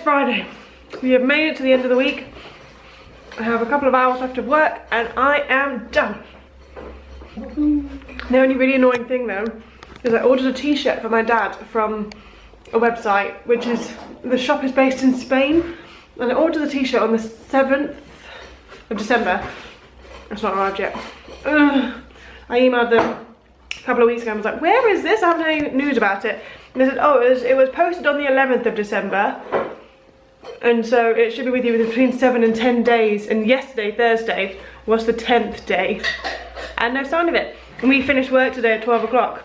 Friday. We have made it to the end of the week. I have a couple of hours left of work and I am done. The only really annoying thing though is I ordered a t-shirt for my dad from a website, which is, the shop is based in Spain, and I ordered the t-shirt on the 7th of December. It's not arrived yet. I emailed them a couple of weeks ago and was like, where is this? I haven't had any news about it. And they said, oh, it was posted on the 11th of December, and so it should be with you between 7 and 10 days, and yesterday, Thursday, was the 10th day, and no sign of it. And we finished work today at 12 o'clock,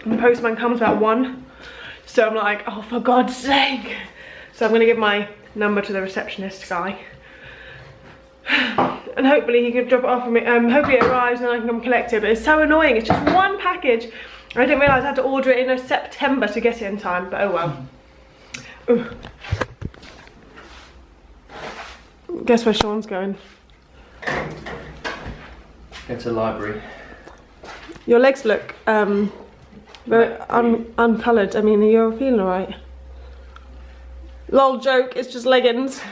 and the postman comes about 1, so I'm like, oh, for God's sake. So I'm gonna give my number to the receptionist guy, and hopefully he can drop it off for me. Hopefully it arrives and I can come collect it, but it's so annoying. It's just one package. I didn't realise I had to order it in September to get it in time, but oh well. Ooh. Guess where Sean's going? Go to the library. Your legs look very uncoloured. I mean, are you feeling alright? Lol joke, it's just leggings.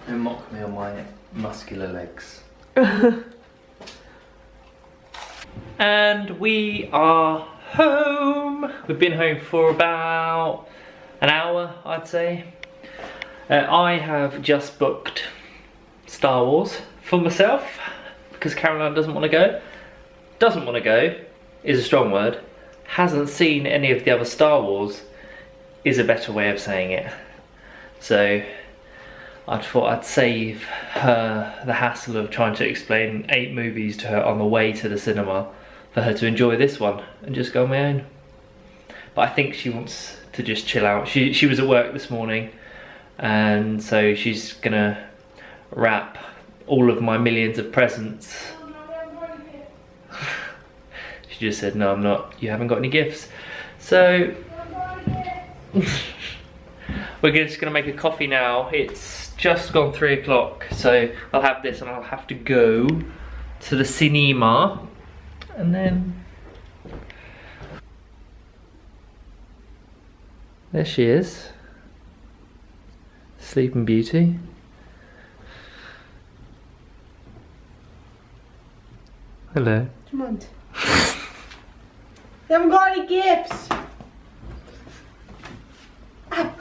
Don't mock me on my muscular legs. And we are home. We've been home for about an hour, I'd say. I have just booked Star Wars for myself because Caroline doesn't want to go. Doesn't want to go is a strong word. Hasn't seen any of the other Star Wars is a better way of saying it. So I thought I'd save her the hassle of trying to explain 8 movies to her on the way to the cinema for her to enjoy this one and just go on my own. But I think she wants to just chill out. She was at work this morning, and so she's gonna wrap all of my millions of presents. She just said, no, I'm not, you haven't got any gifts. So we're just gonna make a coffee now. It's just gone 3 o'clock, so I'll have this and I'll have to go to the cinema, and then there she is, Sleeping Beauty. Hello. Come on. You haven't got any gifts. Ow.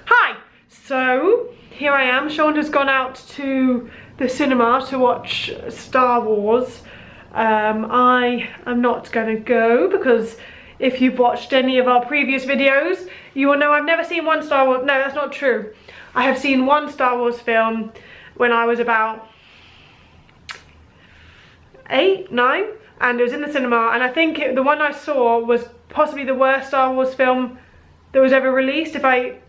Hi. So here I am. Sean has gone out to the cinema to watch Star Wars. I am not going to go because if you've watched any of our previous videos, you will know I've never seen one Star Wars. No, that's not true. I have seen one Star Wars film when I was about 8, 9, and it was in the cinema, and I think the one I saw was possibly the worst Star Wars film that was ever released. If I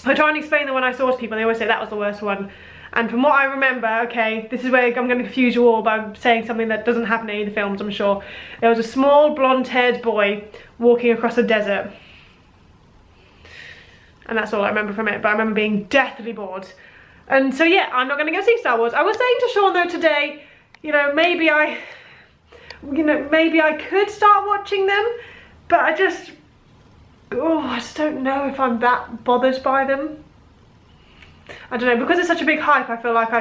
try and explain the one I saw to people, they always say that was the worst one. And from what I remember, okay, this is where I'm going to confuse you all by saying something that doesn't happen in any of the films, I'm sure. There was a small blonde-haired boy walking across a desert. And that's all I remember from it, but I remember being deathly bored. And so yeah, I'm not going to go see Star Wars. I was saying to Sean though today, you know, maybe I could start watching them, but I just don't know if I'm that bothered by them. I don't know, because it's such a big hype, I feel like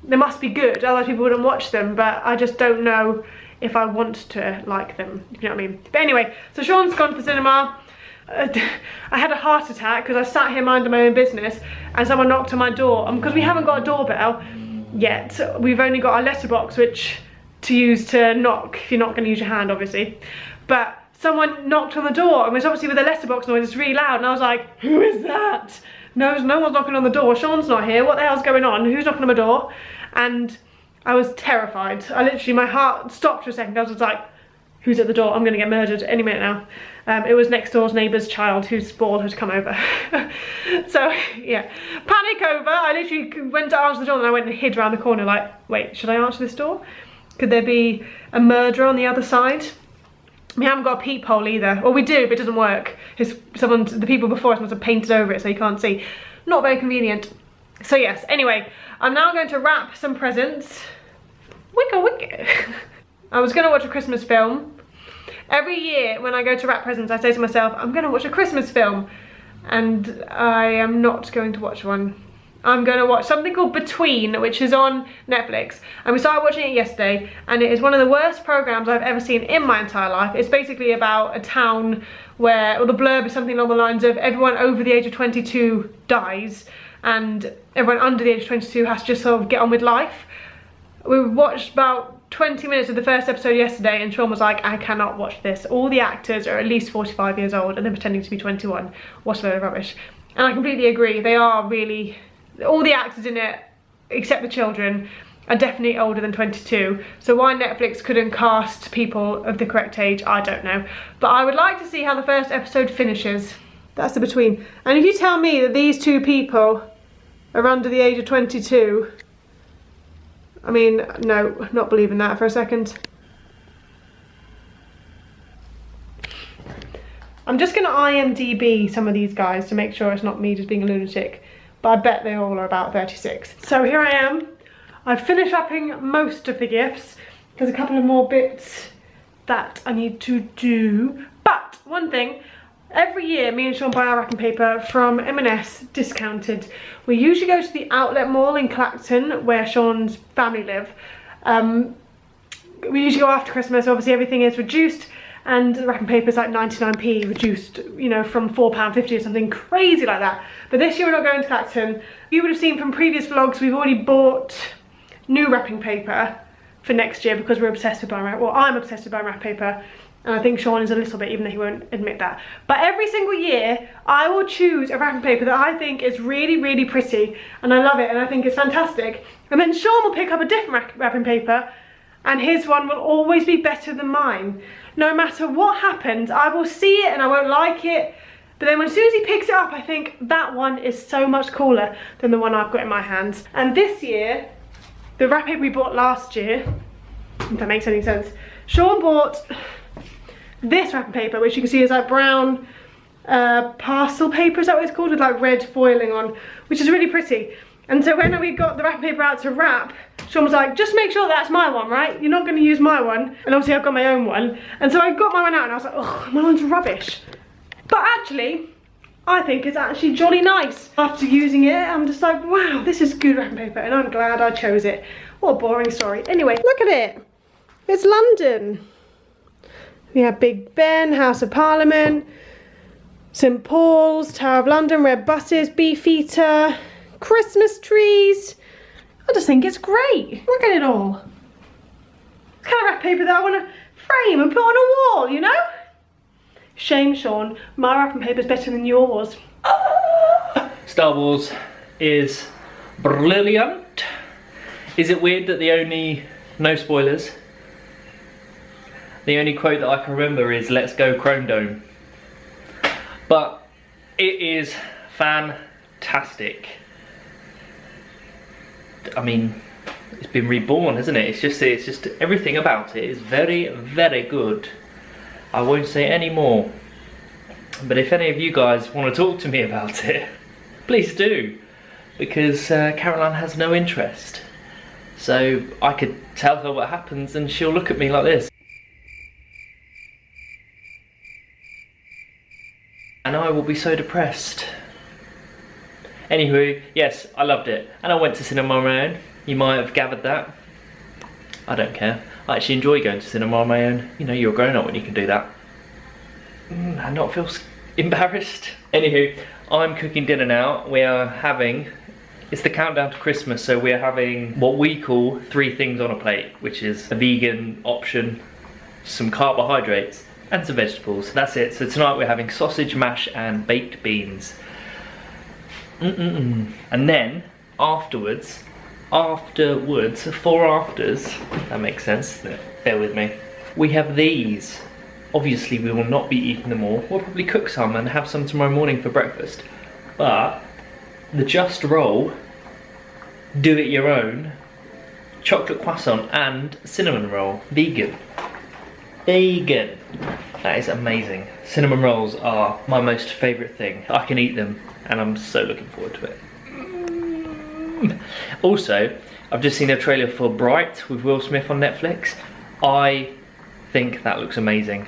they must be good, otherwise people wouldn't watch them, but I just don't know if I want to like them, if you know what I mean. But anyway, so Sean's gone to the cinema. I had a heart attack because I sat here minding my own business and someone knocked on my door, and because we haven't got a doorbell yet, we've only got our letterbox, which to use to knock if you're not going to use your hand, obviously. But someone knocked on the door, and it was obviously with a letterbox noise. It's really loud, and I was like, who is that? No one's knocking on the door. Sean's not here. What the hell's going on? Who's knocking on my door? And I was terrified. My heart stopped for a second. I was like, who's at the door? I'm gonna get murdered any minute now. It was next door's neighbour's child whose ball had come over. So yeah, panic over. I literally went to answer the door and I went and hid around the corner like, wait, should I answer this door? Could there be a murderer on the other side? We haven't got a peephole either. Well, we do, but it doesn't work. The people before us must have painted over it so you can't see. Not very convenient. So yes, anyway, I'm now going to wrap some presents. Wicka wicka. I was going to watch a Christmas film. Every year when I go to wrap presents, I say to myself, I'm going to watch a Christmas film. and I am not going to watch one. I'm going to watch something called Between, which is on Netflix, and we started watching it yesterday, and it is one of the worst programs I've ever seen in my entire life. It's basically about a town where, or the blurb is something along the lines of everyone over the age of 22 dies, and everyone under the age of 22 has to just sort of get on with life. We watched about 20 minutes of the first episode yesterday, and Sean was like, I cannot watch this. All the actors are at least 45 years old and they're pretending to be 21. What a load of rubbish. And I completely agree. They are really, all the actors in it, except the children, are definitely older than 22. So why Netflix couldn't cast people of the correct age, I don't know. But I would like to see how the first episode finishes. That's the Between. And if you tell me that these two people are under the age of 22, I mean, no, not believing that for a second. I'm just gonna IMDb some of these guys to make sure it's not me just being a lunatic, but I bet they all are about 36. So here I am. I've finished wrapping most of the gifts. There's a couple of more bits that I need to do. But one thing, every year me and Sean buy our wrapping paper from M&S discounted. We usually go to the outlet mall in Clacton where Sean's family live. We usually go after Christmas, obviously everything is reduced, and the wrapping paper is like 99p reduced, you know, from £4.50 or something crazy like that. But this year we're not going to Clacton. You would have seen from previous vlogs we've already bought new wrapping paper for next year because we're obsessed with buying, well, I'm obsessed with buying wrapping paper, and I think Sean is a little bit, even though he won't admit that. But every single year I will choose a wrapping paper that I think is really, really pretty, and I love it and I think it's fantastic, and then Sean will pick up a different wrapping paper and his one will always be better than mine. No matter what happens, I will see it and I won't like it, but then as soon as he picks it up, I think that one is so much cooler than the one I've got in my hands. And this year, the wrapping paper we bought last year, if that makes any sense, Sean bought this wrapping paper, which you can see is like brown parcel paper, is that what it's called, with like red foiling on, which is really pretty. And so when we got the wrapping paper out to wrap, Sean was like, just make sure that's my one, right? You're not going to use my one. And obviously I've got my own one. And so I got my one out and I was like, oh, my one's rubbish. But actually, I think it's actually jolly nice. After using it, I'm just like, wow, this is good wrapping paper, and I'm glad I chose it. What a boring story. Anyway, look at it. It's London. We have Big Ben, House of Parliament, St Paul's, Tower of London, red buses, Beefeater, Christmas trees. I just think it's great. Look at it all. It's kind of wrapping paper that I want to frame and put on a wall, you know? Shame, Sean. My wrapping paper is better than yours. Star Wars is brilliant. Is it weird that no spoilers, the only quote that I can remember is "Let's go Chrome Dome"? But it is fantastic. I mean, it's been reborn, hasn't it? It's just everything about it is very, very good. I won't say any more. But if any of you guys want to talk to me about it, please do, because Caroline has no interest. So I could tell her what happens and she'll look at me like this. And I will be so depressed. Anywho, yes, I loved it. And I went to cinema on my own. You might have gathered that. I don't care. I actually enjoy going to cinema on my own. You know, you're a grown up when you can do that. And not feel embarrassed. Anywho, I'm cooking dinner now. We are having, it's the countdown to Christmas, so we're having what we call 3 things on a plate, which is a vegan option, some carbohydrates, and some vegetables. That's it. So tonight we're having sausage mash and baked beans. And then afterwards, 4 afters, that makes sense, bear with me, we have these. Obviously we will not be eating them all. We'll probably cook some and have some tomorrow morning for breakfast. But the Just Roll, do it your own, chocolate croissant and cinnamon roll, vegan. Vegan. That is amazing. Cinnamon rolls are my most favourite thing. I can eat them and I'm so looking forward to it. Also, I've just seen a trailer for Bright with Will Smith on Netflix. I think that looks amazing.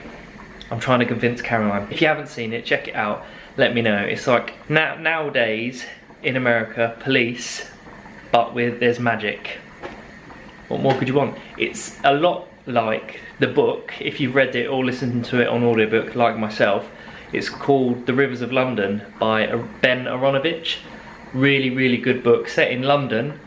I'm trying to convince Caroline. If you haven't seen it, check it out. let me know. It's like nowadays in America, police, but there's magic. What more could you want? It's a lot like the book, if you've read it or listened to it on audiobook like myself. It's called The Rivers of London by Ben Aronovich. Really, really good book, set in London,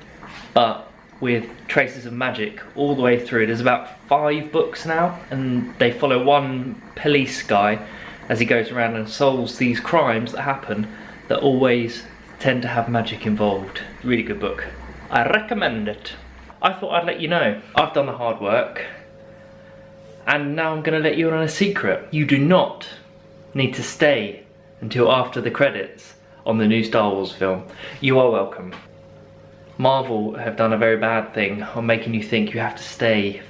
but with traces of magic all the way through. There's about 5 books now, and they follow one police guy as he goes around and solves these crimes that happen that always tend to have magic involved. Really good book. I recommend it. I thought I'd let you know. I've done the hard work, and now I'm gonna let you in on a secret. You do not need to stay until after the credits on the new Star Wars film. You are welcome. Marvel have done a very bad thing on making you think you have to stay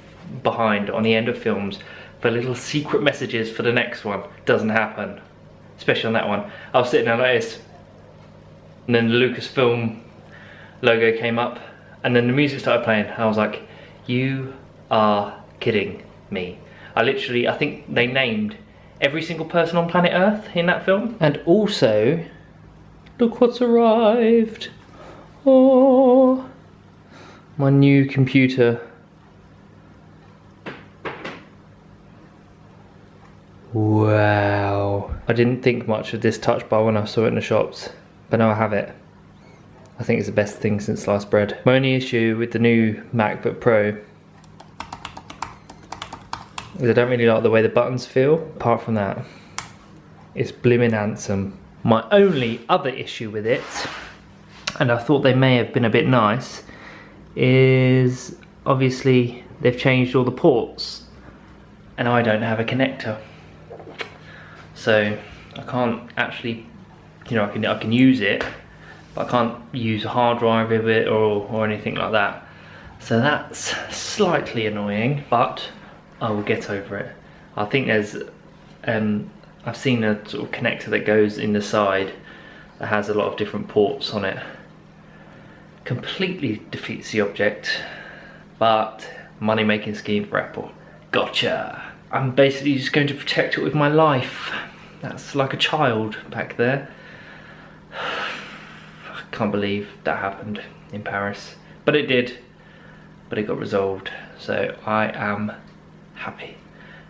behind on the end of films for little secret messages for the next one. Doesn't happen, especially on that one. I was sitting there like this, and then the Lucasfilm logo came up, and then the music started playing. I was like, you are kidding me. I think they named every single person on planet Earth in that film. And also, look what's arrived. Oh, my new computer. Wow. I didn't think much of this touch bar when I saw it in the shops, but now I have it. I think it's the best thing since sliced bread. My only issue with the new MacBook Pro is I don't really like the way the buttons feel. Apart from that, it's blimmin' handsome. My only other issue with it, and I thought they may have been a bit nice, is obviously they've changed all the ports and I don't have a connector. So I can't actually, you know, I can use it, but I can't use a hard drive with it or anything like that. So that's slightly annoying, but I will get over it. I think there's, I've seen a sort of connector that goes in the side that has a lot of different ports on it. Completely defeats the object, but money making scheme for Apple. Gotcha. I'm basically just going to protect it with my life. That's like a child back there. I can't believe that happened in Paris, but it did. But it got resolved, so I am happy.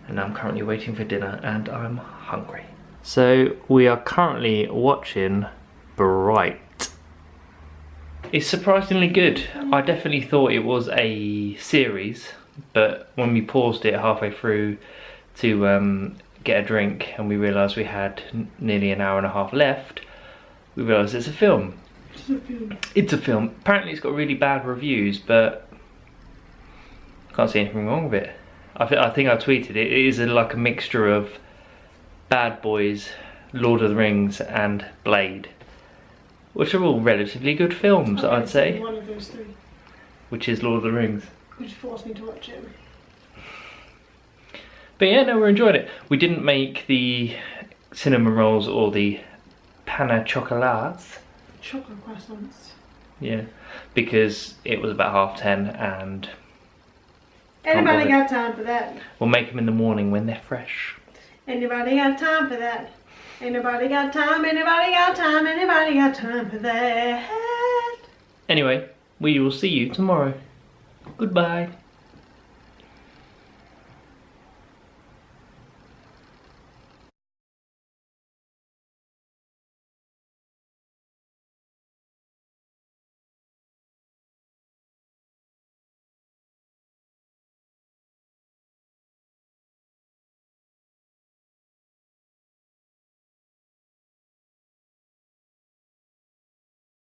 And I'm currently waiting for dinner and I'm hungry. So we are currently watching Bright. It's surprisingly good. I definitely thought it was a series, but when we paused it halfway through to get a drink and we realised we had nearly an hour and a half left, we realised it's a film. It's a film. Apparently it's got really bad reviews, but I can't see anything wrong with it. I think I tweeted it. It is like a mixture of Bad Boys, Lord of the Rings and Blade, which are all relatively good films, I'd say. One of those 3. Which is Lord of the Rings. Which forced me to watch it. But yeah, no, we're enjoying it. We didn't make the cinnamon rolls or the panna chocolates. Chocolate croissants. Yeah, because it was about 10:30 and... Anybody got time for that? We'll make them in the morning when they're fresh. Anybody got time for that? Anybody got time? Anybody got time? Anybody got time for that? Anyway, we will see you tomorrow. Goodbye.